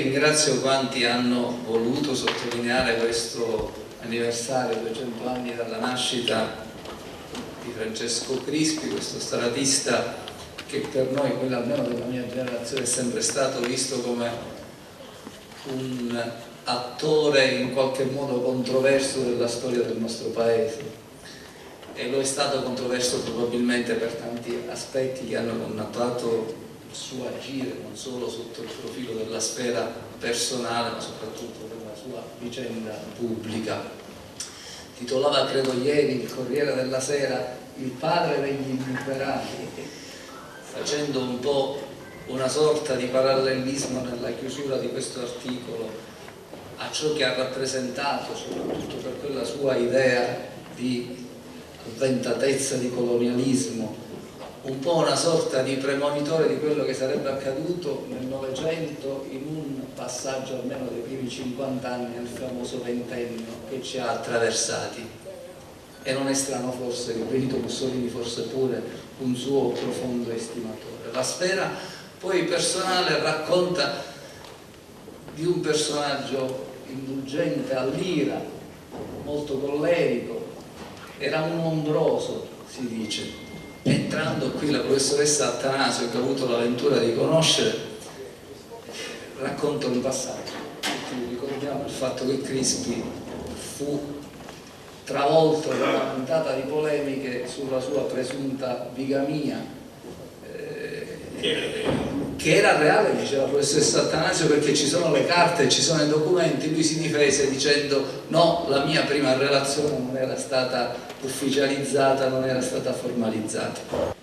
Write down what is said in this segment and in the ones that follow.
Ringrazio quanti hanno voluto sottolineare questo anniversario, 200 anni dalla nascita di Francesco Crispi, questo stradista che per noi, quello almeno della mia generazione, è sempre stato visto come un attore in qualche modo controverso della storia del nostro paese, e lo è stato controverso probabilmente per tanti aspetti che hanno connotato il suo agire, non solo sotto il profilo della sfera personale, ma soprattutto della sua vicenda pubblica. Titolava, credo ieri, il Corriere della Sera, il padre degli immigrati, facendo un po' una sorta di parallelismo nella chiusura di questo articolo a ciò che ha rappresentato, soprattutto per quella sua idea di avventatezza, di colonialismo, un po' una sorta di premonitore di quello che sarebbe accaduto nel Novecento in un passaggio almeno dei primi 50 anni nel famoso ventennio che ci ha attraversati. E non è strano forse che Benito Mussolini fosse pure un suo profondo estimatore. La sfera poi personale racconta di un personaggio indulgente all'ira, molto collerico, era un ombroso, si dice. Entrando qui la professoressa Attanasio, che ho avuto l'avventura di conoscere, racconta un passaggio. Ricordiamo il fatto che Crispi fu travolto da una ventata di polemiche sulla sua presunta bigamia, che era reale, diceva la professoressa Attanasio, perché ci sono le carte, ci sono i documenti. Lui si difese dicendo: no, la mia prima relazione non era stata ufficializzata, non era stata formalizzata.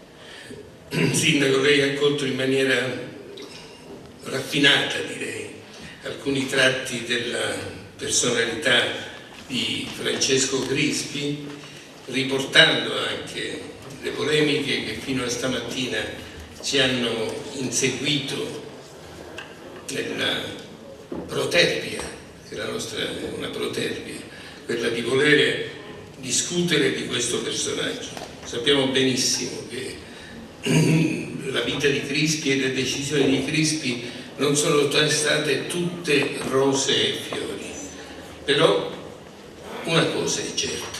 Sindaco, lei ha accolto in maniera raffinata, direi, alcuni tratti della personalità di Francesco Crispi, riportando anche le polemiche che fino a stamattina ci hanno inseguito nella protervia, che la nostra è una protervia, quella di volere discutere di questo personaggio. Sappiamo benissimo che la vita di Crispi e le decisioni di Crispi non sono state tutte rose e fiori, però una cosa è certa: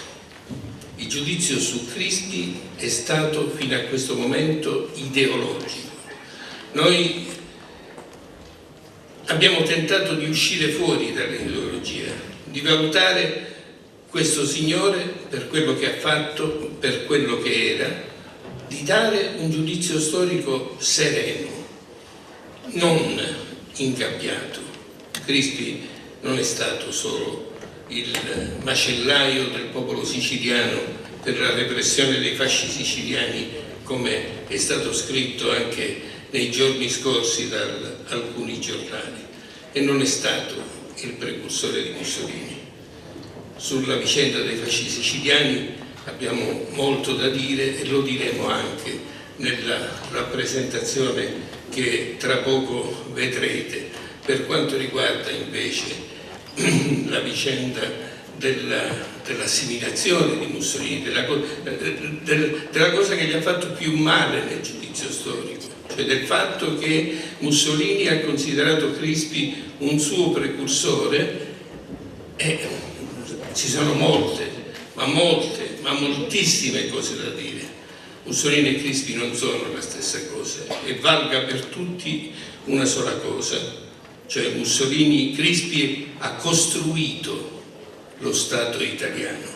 il giudizio su Crispi è stato fino a questo momento ideologico. Noi abbiamo tentato di uscire fuori dall'ideologia, di valutare questo signore per quello che ha fatto, per quello che era, di dare un giudizio storico sereno, non ingabbiato. Crispi non è stato solo il macellaio del popolo siciliano per la repressione dei fasci siciliani, come è stato scritto anche nei giorni scorsi da alcuni giornali, e non è stato il precursore di Mussolini. Sulla vicenda dei fasci siciliani abbiamo molto da dire e lo diremo anche nella rappresentazione che tra poco vedrete. Per quanto riguarda invece la vicenda dell'assimilazione di Mussolini, della cosa che gli ha fatto più male nel giudizio storico, cioè del fatto che Mussolini ha considerato Crispi un suo precursore, ci sono moltissime cose da dire. Mussolini e Crispi non sono la stessa cosa, e valga per tutti una sola cosa, cioè Crispi ha costruito lo Stato italiano.